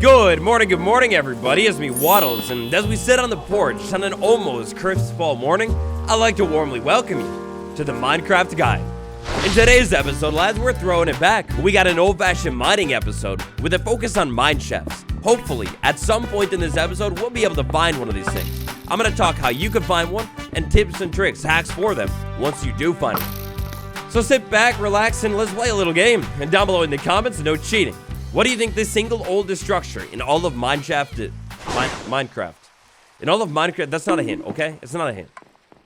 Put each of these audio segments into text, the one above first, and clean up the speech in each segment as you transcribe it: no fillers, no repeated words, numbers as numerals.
Good morning, everybody. It's me, Waddles, and as we sit on the porch on an almost crisp fall morning, I'd like to warmly welcome you to the Minecraft Guide. In today's episode, lads, we're throwing it back. We got an old-fashioned mining episode with a focus on mineshafts. Hopefully, at some point in this episode, we'll be able to find one of these things. I'm going to talk how you can find one and tips and tricks, hacks for them once you do find one. So sit back, relax, and let's play a little game. And down below in the comments, no cheating. What do you think the single oldest structure in all of Mineshaft is? Minecraft. In all of Minecraft, that's not a hint, okay? It's not a hint.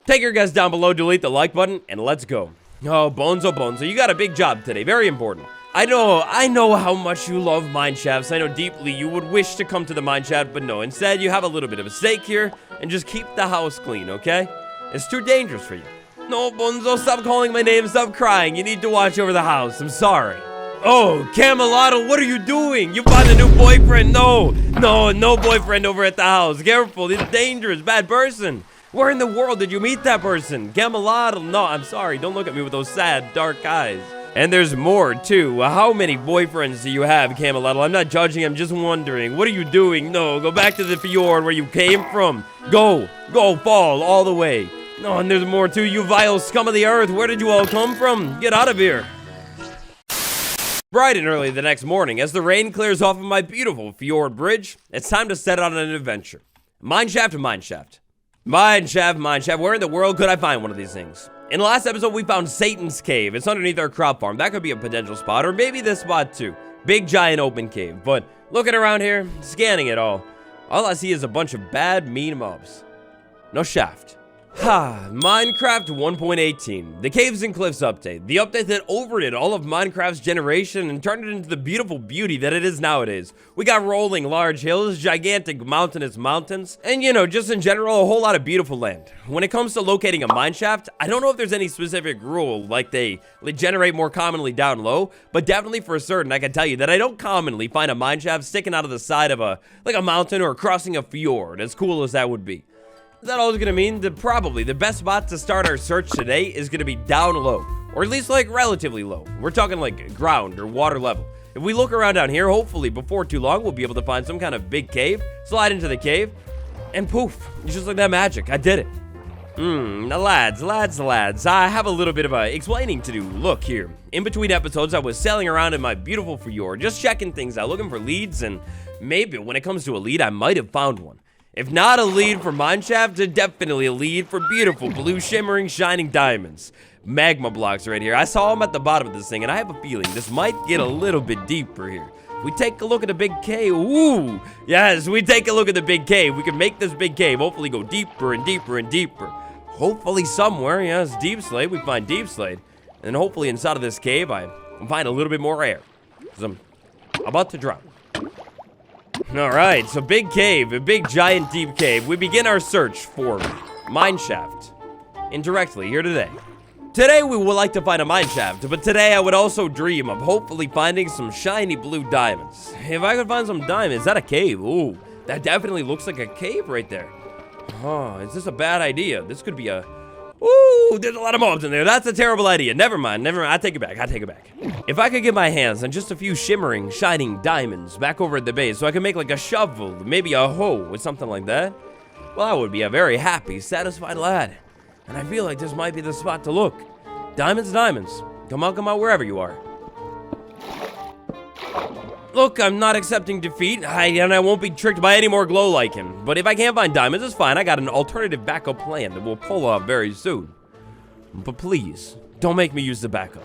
Take your guess down below, delete the like button, and let's go. Oh, Bonzo, you got a big job today. Very important. I know how much you love mineshafts. I know deeply you would wish to come to the mineshaft, but no. Instead, you have a little bit of a stake here, and just keep the house clean, okay? It's too dangerous for you. No, Bonzo, stop calling my name. Stop crying. You need to watch over the house. I'm sorry. Oh, Camelotto, what are you doing? You found a new boyfriend. No boyfriend over at the house. Careful, he's dangerous, bad person. Where in the world did you meet that person? Camelotto, no, I'm sorry. Don't look at me with those sad, dark eyes. And there's more, too. How many boyfriends do you have, Camelotto? I'm not judging, I'm just wondering. What are you doing? No, go back to the fjord where you came from. Go, fall all the way. No, and there's more, too. You vile scum of the earth. Where did you all come from? Get out of here. Bright and early the next morning, as the rain clears off of my beautiful fjord bridge, it's time to set out on an adventure. Mineshaft, where in the world could I find one of these things? In the last episode, we found Satan's Cave. It's underneath our crop farm. That could be a potential spot, or maybe this spot too. Big, giant, open cave. But looking around here, scanning it all I see is a bunch of bad, mean mobs. No shaft. Minecraft 1.18, the Caves and Cliffs update. The update that overdid all of Minecraft's generation and turned it into the beautiful beauty that it is nowadays. We got rolling large hills, gigantic mountainous mountains, and just in general, a whole lot of beautiful land. When it comes to locating a mineshaft, I don't know if there's any specific rule, like they generate more commonly down low, but definitely for certain, I can tell you that I don't commonly find a mineshaft sticking out of the side of a mountain or crossing a fjord, as cool as that would be. That all is going to mean that probably the best spot to start our search today is going to be down low, or at least relatively low. We're talking ground or water level. If we look around down here, hopefully before too long, we'll be able to find some kind of big cave, slide into the cave, and poof, it's just like that magic. I did it. Lads, I have a little bit of explaining to do. Look here, in between episodes, I was sailing around in my beautiful fjord, just checking things out, looking for leads, and maybe when it comes to a lead, I might have found one. If not a lead for Mineshaft, definitely a lead for beautiful blue shimmering shining diamonds. Magma blocks right here. I saw them at the bottom of this thing, and I have a feeling this might get a little bit deeper here. If we take a look at the big cave, ooh, yes, we take a look at the big cave. We can make this big cave hopefully go deeper and deeper and deeper. Hopefully somewhere, yes, deep slate, we find deep slate. And hopefully inside of this cave, I find a little bit more air, because I'm about to drop. Alright, so big cave, a big giant deep cave. We begin our search for mineshaft indirectly here today. Today we would like to find a mineshaft, but today I would also dream of hopefully finding some shiny blue diamonds. If I could find some diamonds, is that a cave? Ooh, that definitely looks like a cave right there. Oh, is this a bad idea? This could be a... Ooh, there's a lot of mobs in there. That's a terrible idea. Never mind. I take it back. If I could get my hands on just a few shimmering, shining diamonds back over at the base so I could make a shovel, maybe a hoe or something like that, well, I would be a very happy, satisfied lad. And I feel like this might be the spot to look. Diamonds. Come on, wherever you are. Look, I'm not accepting defeat, and I won't be tricked by any more glow like him. But if I can't find diamonds, it's fine. I got an alternative backup plan that we'll pull off very soon. But please, don't make me use the backup.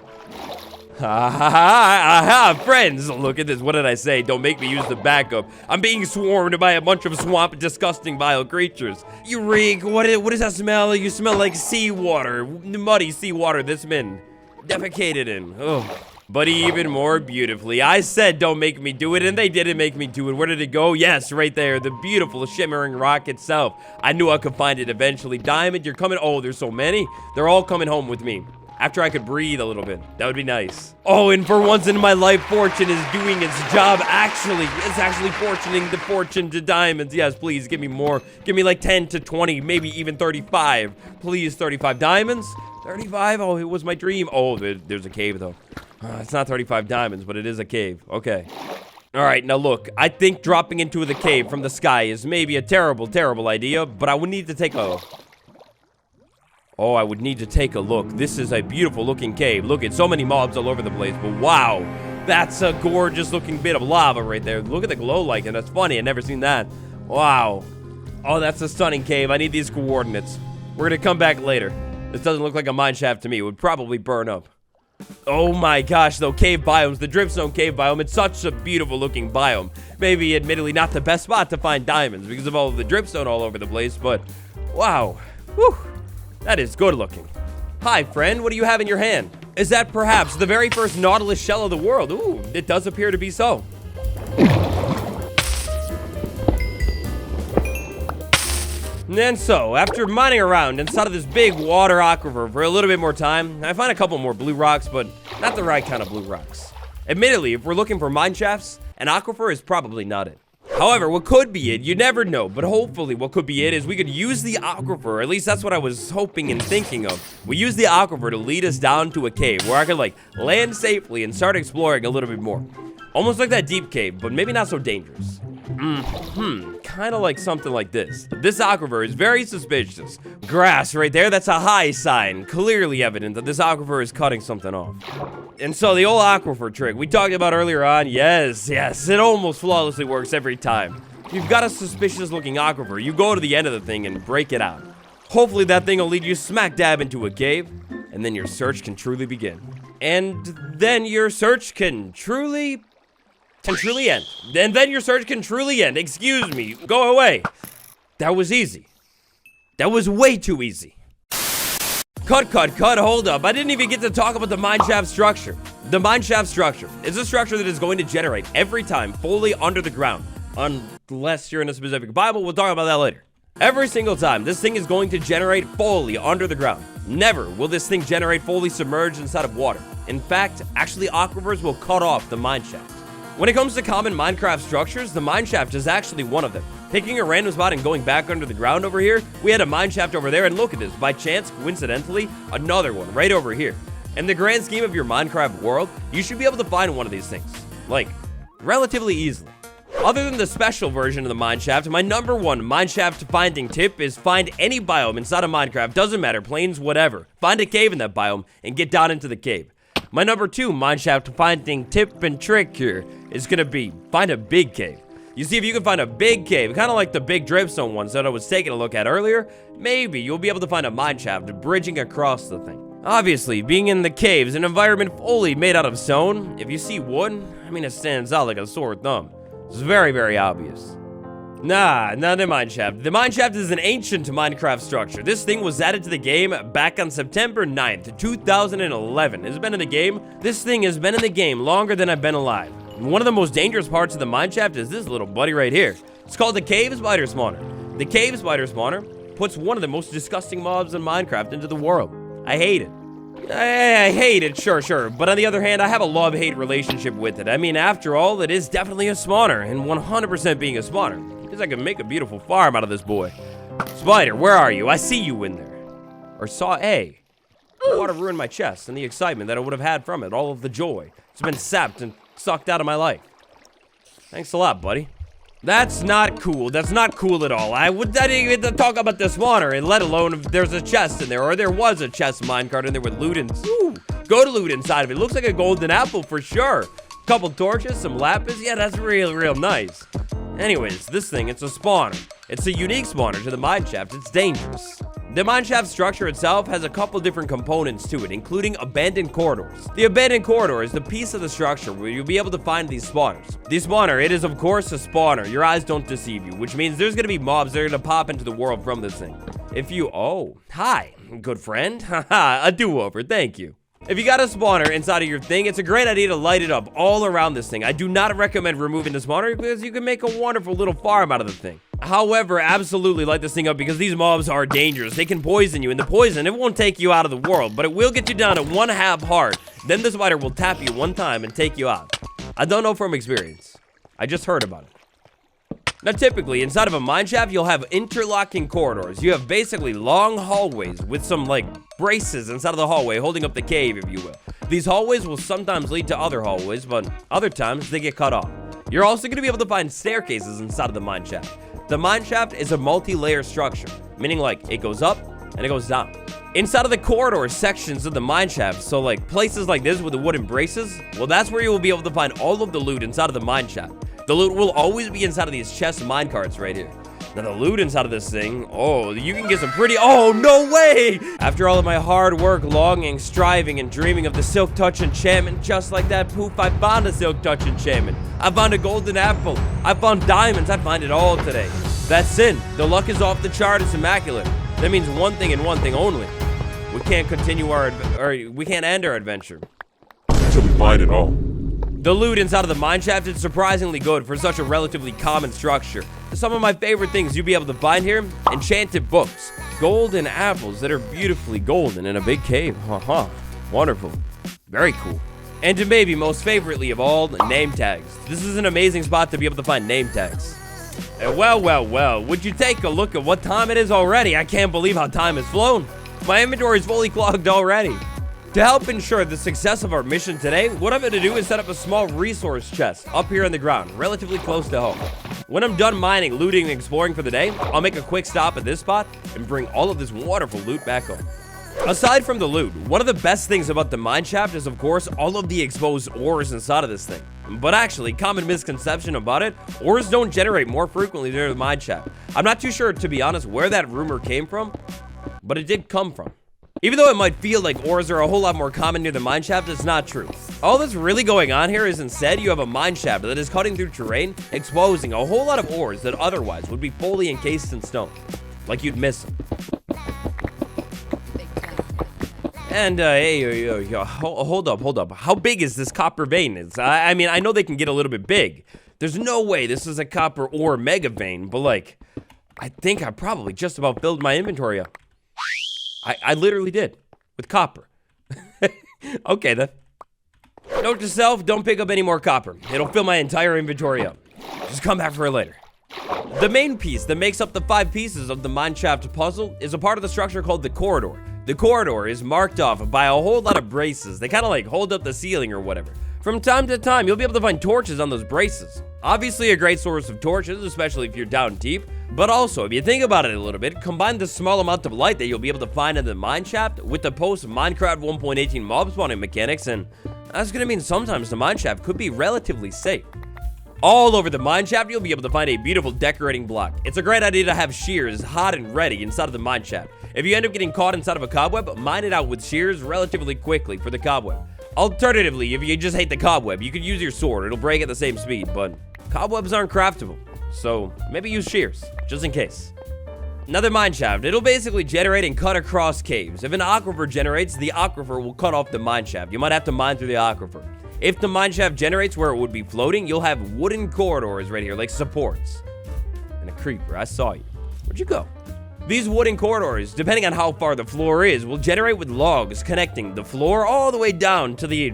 Friends, look at this. What did I say? Don't make me use the backup. I'm being swarmed by a bunch of swamp, disgusting, vile creatures. You reek. What is that smell? You smell like seawater. Muddy seawater this man defecated in. Oh. But even more beautifully, I said don't make me do it, and they didn't make me do it. Where did it go? Yes, right there, the beautiful shimmering rock itself. I knew I could find it eventually. Diamond, you're coming. Oh, there's so many. They're all coming home with me. After I could breathe a little bit. That would be nice. Oh, and for once in my life, fortune is doing its job. It's actually fortuning the fortune to diamonds. Yes, please, give me more. Give me 10 to 20, maybe even 35. Please, 35 diamonds. 35? Oh, it was my dream. Oh, there's a cave, though. It's not 35 diamonds, but it is a cave. Okay. All right, now look, I think dropping into the cave from the sky is maybe a terrible, terrible idea, but I would need to take a... Oh, I would need to take a look. This is a beautiful looking cave. Look, it's so many mobs all over the place, but wow, that's a gorgeous looking bit of lava right there. Look at the glow like, and that's funny. I've never seen that. Wow. Oh, that's a stunning cave. I need these coordinates. We're gonna come back later. This doesn't look like a mine shaft to me. It would probably burn up. Oh my gosh, though, cave biomes, the dripstone cave biome, it's such a beautiful looking biome. Maybe admittedly not the best spot to find diamonds because of all of the dripstone all over the place, but wow, whew, that is good looking. Hi friend, what do you have in your hand? Is that perhaps the very first Nautilus shell of the world? Ooh, it does appear to be so. And so, after mining around inside of this big water aquifer for a little bit more time, I find a couple more blue rocks, but not the right kind of blue rocks. Admittedly, if we're looking for mine shafts, an aquifer is probably not it. However, what could be it, you never know, but hopefully what could be it is we could use the aquifer, at least that's what I was hoping and thinking of. We use the aquifer to lead us down to a cave where I could like land safely and start exploring a little bit more. Almost like that deep cave, but maybe not so dangerous. Kind of like something like this. This aquifer is very suspicious. Grass right there, that's a high sign. Clearly evident that this aquifer is cutting something off. And so the old aquifer trick we talked about earlier on, yes, it almost flawlessly works every time. You've got a suspicious looking aquifer, you go to the end of the thing and break it out. Hopefully that thing will lead you smack dab into a cave, and then your search can truly begin. And then your search can truly end. And then your search can truly end. Excuse me. Go away. That was easy. That was way too easy. Cut. Hold up. I didn't even get to talk about the mineshaft structure. The mineshaft structure is a structure that is going to generate every time fully under the ground. Unless you're in a specific Bible, we'll talk about that later. Every single time, this thing is going to generate fully under the ground. Never will this thing generate fully submerged inside of water. In fact, actually aquifers will cut off the mineshaft. When it comes to common Minecraft structures, the mineshaft is actually one of them. Picking a random spot and going back under the ground over here, we had a mineshaft over there, and look at this, by chance, coincidentally, another one right over here. In the grand scheme of your Minecraft world, you should be able to find one of these things, like, relatively easily. Other than the special version of the mineshaft, my number one mineshaft finding tip is find any biome inside of Minecraft, doesn't matter, plains, whatever. Find a cave in that biome, and get down into the cave. My number two mineshaft finding tip and trick here is gonna be find a big cave. You see, if you can find a big cave, kind of like the big dripstone ones that I was taking a look at earlier, maybe you'll be able to find a mineshaft bridging across the thing. Obviously, being in the caves, an environment fully made out of stone, if you see wood, I mean, it stands out like a sore thumb. It's very, very obvious. Nah, not the mineshaft. The mineshaft is an ancient Minecraft structure. This thing was added to the game back on September 9th, 2011. It's been in the game. This thing has been in the game longer than I've been alive. One of the most dangerous parts of the mineshaft is this little buddy right here. It's called the cave spider spawner. The cave spider spawner puts one of the most disgusting mobs in Minecraft into the world. I hate it. I hate it, sure, but on the other hand, I have a love-hate relationship with it. I mean, after all, it is definitely a spawner, and 100% being a spawner. Because I can make a beautiful farm out of this boy. Spider, where are you? I see you in there. Or saw A. Water ruined my chest and the excitement that I would have had from it, all of the joy. It's been sapped and sucked out of my life. Thanks a lot, buddy. That's not cool. That's not cool at all. I didn't even talk about the spawner, and let alone if there's a chest in there, or there was a chest minecart in there with loot and go to loot inside of it. Looks like a golden apple for sure. Couple torches, some lapis. Yeah, that's real nice. Anyways, this thing, it's a spawner. It's a unique spawner to the mineshaft. It's dangerous. The mineshaft structure itself has a couple different components to it, including abandoned corridors. The abandoned corridor is the piece of the structure where you'll be able to find these spawners. The spawner, it is of course a spawner. Your eyes don't deceive you, which means there's gonna be mobs that are gonna pop into the world from this thing. Hi, good friend. Haha, a do-over, thank you. If you got a spawner inside of your thing, it's a great idea to light it up all around this thing. I do not recommend removing the spawner because you can make a wonderful little farm out of the thing. However, absolutely light this thing up because these mobs are dangerous. They can poison you, and the poison, it won't take you out of the world, but it will get you down to 1/2 heart. Then the spider will tap you one time and take you out. I don't know from experience. I just heard about it. Now, typically, inside of a mineshaft, you'll have interlocking corridors. You have basically long hallways with some, like, braces inside of the hallway holding up the cave, if you will. These hallways will sometimes lead to other hallways, but other times they get cut off. You're also going to be able to find staircases inside of the mineshaft. The mineshaft is a multi-layer structure, meaning like it goes up and it goes down. Inside of the corridor sections of the mineshaft, so like places like this with the wooden braces, well, that's where you will be able to find all of the loot inside of the mineshaft. The loot will always be inside of these chest minecarts right here. Now the loot inside of this thing, oh, you can get some pretty, oh, no way! After all of my hard work, longing, striving, and dreaming of the Silk Touch enchantment, just like that poof, I found a Silk Touch enchantment. I found a golden apple. I found diamonds. I find it all today. That's it. The luck is off the chart. It's immaculate. That means one thing and one thing only. We can't continue we can't end our adventure until we find it all. The loot inside of the mineshaft is surprisingly good for such a relatively common structure. Some of my favorite things you'll be able to find here: enchanted books, golden apples that are beautifully golden in a big cave. Wonderful. Very cool. And maybe most favoritely of all, name tags. This is an amazing spot to be able to find name tags. Well, would you take a look at what time it is already? I can't believe how time has flown. My inventory is fully clogged already. To help ensure the success of our mission today, what I'm going to do is set up a small resource chest up here on the ground, relatively close to home. When I'm done mining, looting, and exploring for the day, I'll make a quick stop at this spot and bring all of this wonderful loot back home. Aside from the loot, one of the best things about the mineshaft is, of course, all of the exposed ores inside of this thing. But actually, common misconception about it, ores don't generate more frequently near the mineshaft. I'm not too sure, to be honest, where that rumor came from, but it did come from. Even though it might feel like ores are a whole lot more common near the mineshaft, it's not true. All that's really going on here is instead you have a mineshaft that is cutting through terrain, exposing a whole lot of ores that otherwise would be fully encased in stone. Like you'd miss them. And, hey, hold up. How big is this copper vein? I mean, I know they can get a little bit big. There's no way this is a copper ore mega vein, but like, I think I probably just about filled my inventory up. I literally did, with copper. Okay, then. Note to self, don't pick up any more copper. It'll fill my entire inventory up. Just come back for it later. The main piece that makes up the 5 pieces of the mineshaft puzzle is a part of the structure called the corridor. The corridor is marked off by a whole lot of braces. They kind of like hold up the ceiling or whatever. From time to time, you'll be able to find torches on those braces. Obviously a great source of torches, especially if you're down deep. But also, if you think about it a little bit, combine the small amount of light that you'll be able to find in the mineshaft with the post-Minecraft 1.18 mob spawning mechanics, and that's gonna mean sometimes the mineshaft could be relatively safe. All over the mineshaft, you'll be able to find a beautiful decorating block. It's a great idea to have shears hot and ready inside of the mineshaft. If you end up getting caught inside of a cobweb, mine it out with shears relatively quickly for the cobweb. Alternatively, if you just hate the cobweb, you could use your sword. It'll break at the same speed, but cobwebs aren't craftable. So maybe use shears, just in case. Another mineshaft, it'll basically generate and cut across caves. If an aquifer generates, the aquifer will cut off the mineshaft. You might have to mine through the aquifer. If the mineshaft generates where it would be floating, you'll have wooden corridors right here, like supports. And a creeper, I saw you. Where'd you go? These wooden corridors, depending on how far the floor is, will generate with logs connecting the floor all the way down to the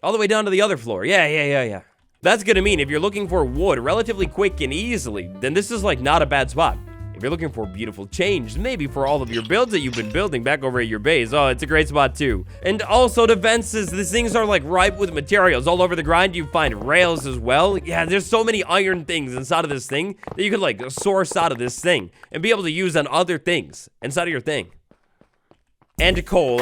other floor. Yeah. That's gonna mean if you're looking for wood relatively quick and easily, then this is like not a bad spot. If you're looking for beautiful change, maybe for all of your builds that you've been building back over at your base, oh, it's a great spot too. And also the fences, these things are like ripe with materials. All over the grind, you find rails as well. Yeah, there's so many iron things inside of this thing that you could like source out of this thing and be able to use on other things inside of your thing. And coal.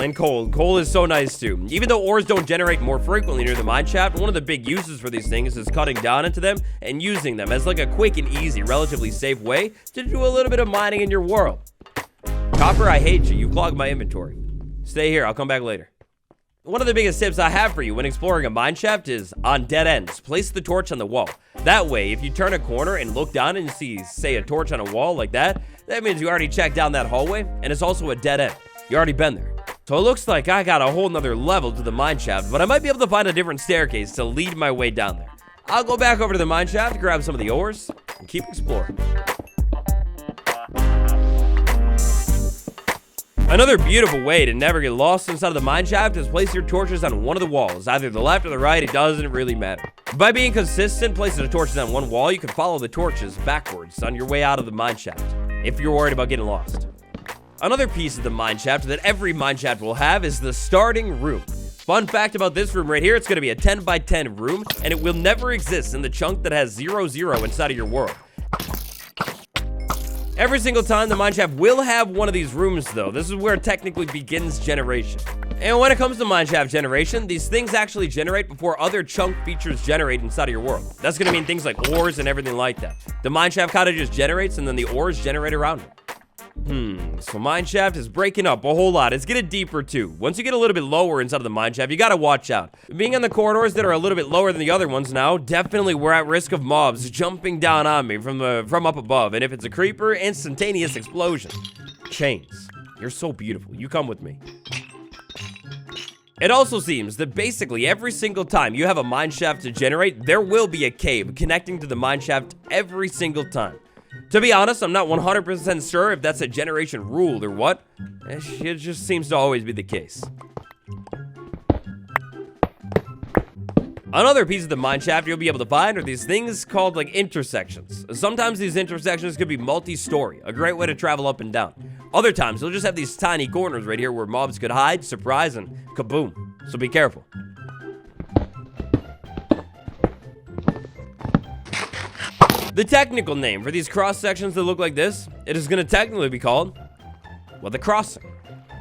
Coal is so nice too. Even though ores don't generate more frequently near the mineshaft, one of the big uses for these things is cutting down into them and using them as like a quick and easy, relatively safe way to do a little bit of mining in your world. Copper, I hate you. You've clogged my inventory. Stay here. I'll come back later. One of the biggest tips I have for you when exploring a mineshaft is on dead ends, place the torch on the wall. That way, if you turn a corner and look down and see, say, a torch on a wall like that, that means you already checked down that hallway and it's also a dead end. You already been there. So it looks like I got a whole nother level to the mineshaft, but I might be able to find a different staircase to lead my way down there. I'll go back over to the mineshaft, grab some of the ores, and keep exploring. Another beautiful way to never get lost inside of the mineshaft is place your torches on one of the walls, either the left or the right, it doesn't really matter. By being consistent, placing the torches on one wall, you can follow the torches backwards on your way out of the mineshaft, if you're worried about getting lost. Another piece of the mineshaft that every mineshaft will have is the starting room. Fun fact about this room right here, it's gonna be a 10 by 10 room, and it will never exist in the chunk that has 0, 0 inside of your world. Every single time, the mineshaft will have one of these rooms, though. This is where it technically begins generation. And when it comes to mineshaft generation, these things actually generate before other chunk features generate inside of your world. That's gonna mean things like ores and everything like that. The mineshaft kind of just generates, and then the ores generate around it. So mineshaft is breaking up a whole lot. It's getting deeper too. Once you get a little bit lower inside of the mineshaft, you gotta watch out. Being on the corridors that are a little bit lower than the other ones now, definitely we're at risk of mobs jumping down on me from up above. And if it's a creeper, instantaneous explosion. Chains, you're so beautiful. You come with me. It also seems that basically every single time you have a mineshaft to generate, there will be a cave connecting to the mineshaft every single time. To be honest, I'm not 100% sure if that's a generation rule or what. It just seems to always be the case. Another piece of the mineshaft you'll be able to find are these things called like intersections. Sometimes these intersections could be multi-story, a great way to travel up and down. Other times, you'll just have these tiny corners right here where mobs could hide, surprise, and kaboom. So be careful. The technical name for these cross sections that look like this, it is going to technically be called, well, the crossing.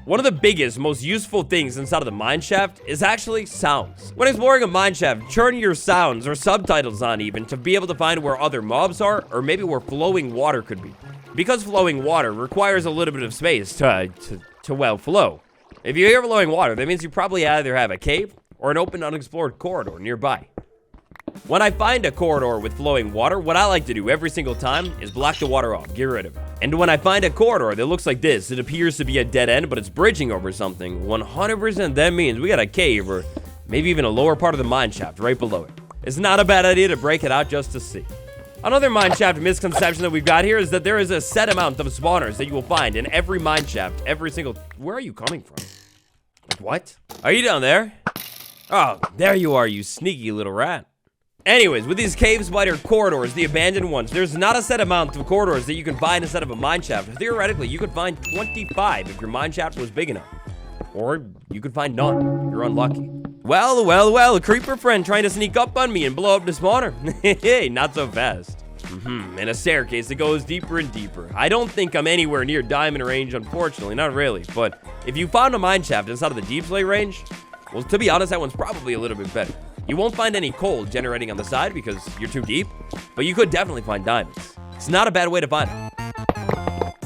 One of the biggest, most useful things inside of the mineshaft is actually sounds. When exploring a mineshaft, turn your sounds or subtitles on even to be able to find where other mobs are or maybe where flowing water could be. Because flowing water requires a little bit of space to well, flow. If you hear flowing water, that means you probably either have a cave or an open unexplored corridor nearby. When I find a corridor with flowing water, what I like to do every single time is block the water off, get rid of it. And when I find a corridor that looks like this, it appears to be a dead end, but it's bridging over something, 100% that means we got a cave or maybe even a lower part of the mineshaft right below it. It's not a bad idea to break it out just to see. Another mineshaft misconception that we've got here is that there is a set amount of spawners that you will find in every mineshaft, every single... Where are you coming from? What? Are you down there? Oh, there you are, you sneaky little rat. Anyways, with these cave spider corridors, the abandoned ones, there's not a set amount of corridors that you can find instead of a mineshaft. Theoretically, you could find 25 if your mineshaft was big enough. Or you could find none if you're unlucky. Well, a creeper friend trying to sneak up on me and blow up the spawner. Hey, not so fast. And a staircase that goes deeper and deeper. I don't think I'm anywhere near diamond range, unfortunately, not really. But if you found a mineshaft inside of the deep slate range, well, to be honest, that one's probably a little bit better. You won't find any coal generating on the side because you're too deep, but you could definitely find diamonds. It's not a bad way to find them.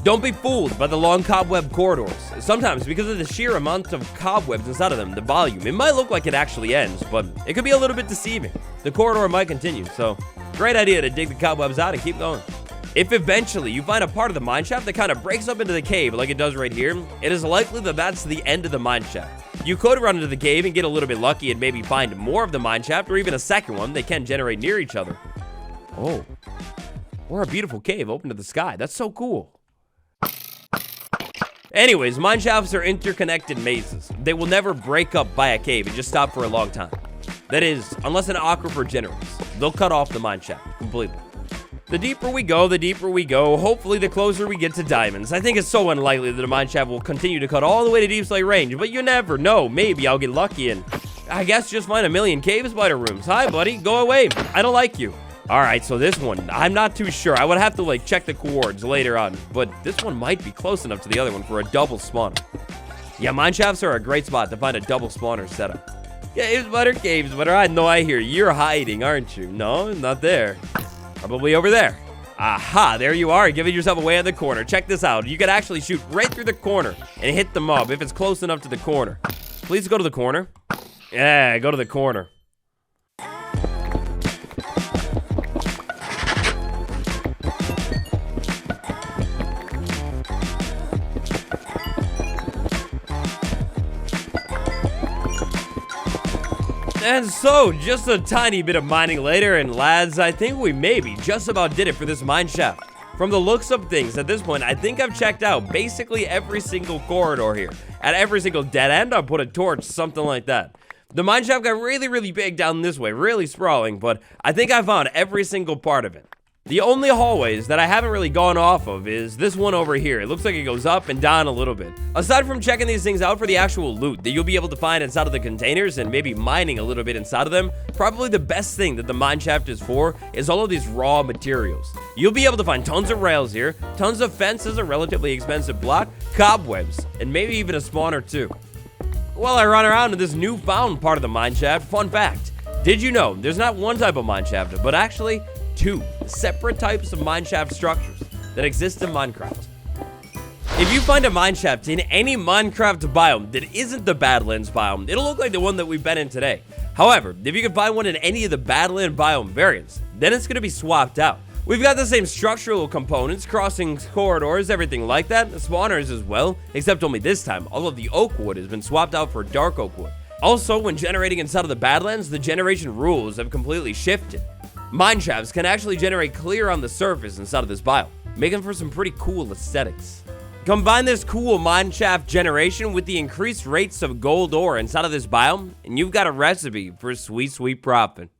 Don't be fooled by the long cobweb corridors. Sometimes, because of the sheer amount of cobwebs inside of them, the volume, it might look like it actually ends, but it could be a little bit deceiving. The corridor might continue, so great idea to dig the cobwebs out and keep going. If eventually you find a part of the mineshaft that kind of breaks up into the cave like it does right here, it is likely that that's the end of the mineshaft. You could run into the cave and get a little bit lucky and maybe find more of the mineshaft or even a second one. They can generate near each other. Oh, or a beautiful cave open to the sky. That's so cool. Anyways, mineshafts are interconnected mazes. They will never break up by a cave and just stop for a long time. That is, unless an aquifer generates. They'll cut off the mineshaft completely. The deeper we go, hopefully the closer we get to diamonds. I think it's so unlikely that a mineshaft will continue to cut all the way to deep slate range, but you never know. Maybe I'll get lucky and I guess just find a million cave spider rooms. Hi, buddy. Go away. I don't like you. All right, so this one, I'm not too sure. I would have to like check the coords later on, but this one might be close enough to the other one for a double spawner. Yeah, mineshafts are a great spot to find a double spawner setup. Cave spider, I know I hear you. You're hiding, aren't you? No, not there. Probably over there. Aha, there you are, giving yourself away in the corner. Check this out. You could actually shoot right through the corner and hit the mob if it's close enough to the corner. Please go to the corner. Yeah, go to the corner. And so, just a tiny bit of mining later, and lads, I think we maybe just about did it for this mineshaft. From the looks of things, at this point, I think I've checked out basically every single corridor here. At every single dead end, I'll put a torch, something like that. The mineshaft got really big down this way, really sprawling, but I think I found every single part of it. The only hallways that I haven't really gone off of is this one over here. It looks like it goes up and down a little bit. Aside from checking these things out for the actual loot that you'll be able to find inside of the containers and maybe mining a little bit inside of them, probably the best thing that the mineshaft is for is all of these raw materials. You'll be able to find tons of rails here, tons of fences, a relatively expensive block, cobwebs, and maybe even a spawn or two. While I run around in this newfound part of the mineshaft, fun fact, did you know there's not one type of mineshaft, but actually 2 separate types of mineshaft structures that exist in Minecraft? If you find a mineshaft in any Minecraft biome that isn't the Badlands biome, it'll look like the one that we've been in today. However, if you can find one in any of the Badland biome variants, then it's going to be swapped out. We've got the same structural components, crossing corridors, everything like that, the spawners as well, except only this time, all of the oak wood has been swapped out for dark oak wood. Also, when generating inside of the Badlands, the generation rules have completely shifted. Mineshafts can actually generate clear on the surface inside of this biome, making for some pretty cool aesthetics. Combine this cool mineshaft generation with the increased rates of gold ore inside of this biome, and you've got a recipe for sweet, sweet profit.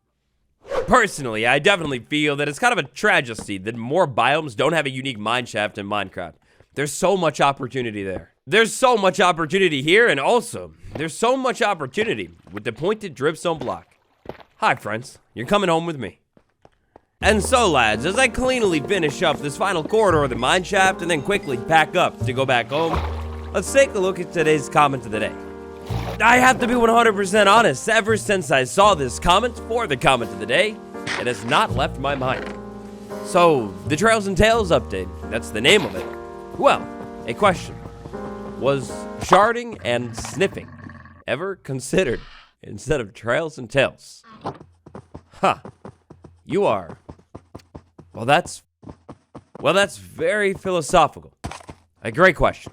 Personally, I definitely feel that it's kind of a tragedy that more biomes don't have a unique mineshaft in Minecraft. There's so much opportunity there. There's so much opportunity here, and also, there's so much opportunity with the pointed dripstone block. Hi, friends. You're coming home with me. And so, lads, as I cleanly finish up this final corridor of the mineshaft and then quickly pack up to go back home, let's take a look at today's comment of the day. I have to be 100% honest, ever since I saw this comment for the comment of the day, it has not left my mind. So, the Trails and Tales update, that's the name of it. Well, a question. Was sharding and sniffing ever considered instead of Trails and Tales? Huh. You are. Well, that's very philosophical. A great question.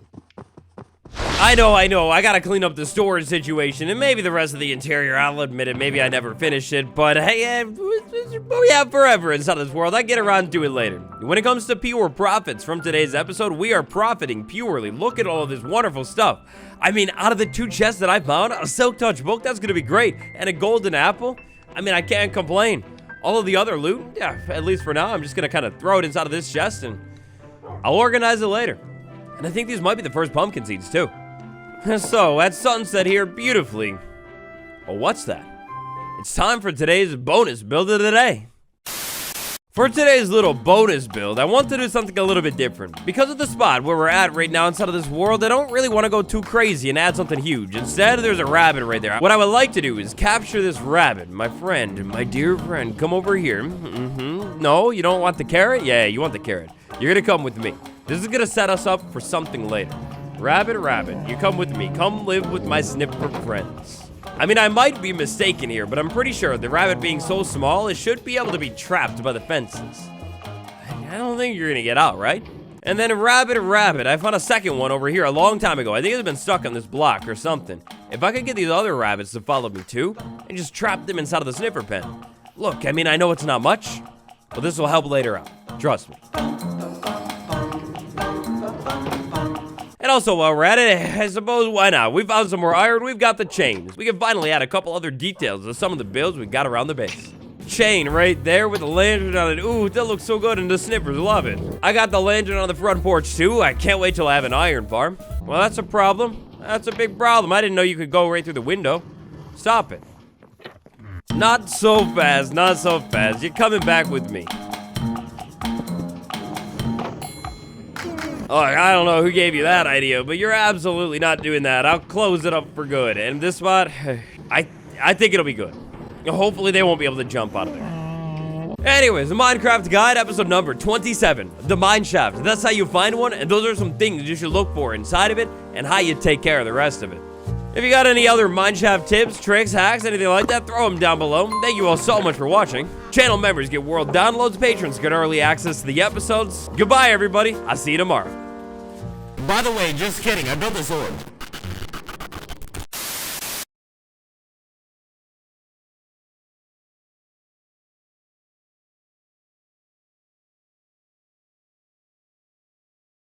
I know, I gotta clean up the storage situation and maybe the rest of the interior. I'll admit it, maybe I never finished it, but hey, we have forever inside of this world. I get around to it later. When it comes to pure profits from today's episode, we are profiting purely. Look at all of this wonderful stuff. I mean, out of the 2 chests that I found, a Silk Touch book, that's gonna be great, and a golden apple, I mean, I can't complain. All of the other loot, yeah, at least for now, I'm just gonna kind of throw it inside of this chest and I'll organize it later. And I think these might be the first pumpkin seeds too. So, at sunset here beautifully. Well, what's that? It's time for today's bonus build of the day. For today's little bonus build, I want to do something a little bit different. Because of the spot where we're at right now inside of this world, I don't really want to go too crazy and add something huge. Instead, there's a rabbit right there. What I would like to do is capture this rabbit. My friend, my dear friend, come over here. No, you don't want the carrot? Yeah, you want the carrot. You're gonna come with me. This is gonna set us up for something later. Rabbit, rabbit, you come with me. Come live with my snipper friends. I mean, I might be mistaken here, but I'm pretty sure the rabbit being so small, it should be able to be trapped by the fences. I don't think you're gonna get out, right? And then rabbit, rabbit, I found a second one over here a long time ago. I think it's been stuck on this block or something. If I could get these other rabbits to follow me too, and just trap them inside of the snipper pen. Look, I mean, I know it's not much, but this will help later on. Trust me. And also, while we're at it, I suppose, why not? We found some more iron, we've got the chains. We can finally add a couple other details to some of the builds we got around the base. Chain right there with a lantern on it. Ooh, that looks so good, and the snippers love it. I got the lantern on the front porch too. I can't wait till I have an iron farm. Well, that's a problem. That's a big problem. I didn't know you could go right through the window. Stop it. Not so fast, not so fast. You're coming back with me. Oh, I don't know who gave you that idea, but you're absolutely not doing that. I'll close it up for good. And this spot, I think it'll be good. Hopefully they won't be able to jump out of there. Anyways, the Minecraft Guide, episode number 27, the Mineshaft. That's how you find one, and those are some things you should look for inside of it, and how you take care of the rest of it. If you got any other Mineshaft tips, tricks, hacks, anything like that, throw them down below. Thank you all so much for watching. Channel members get world downloads, patrons get early access to the episodes. Goodbye, everybody. I'll see you tomorrow. By the way, just kidding, I built this orb.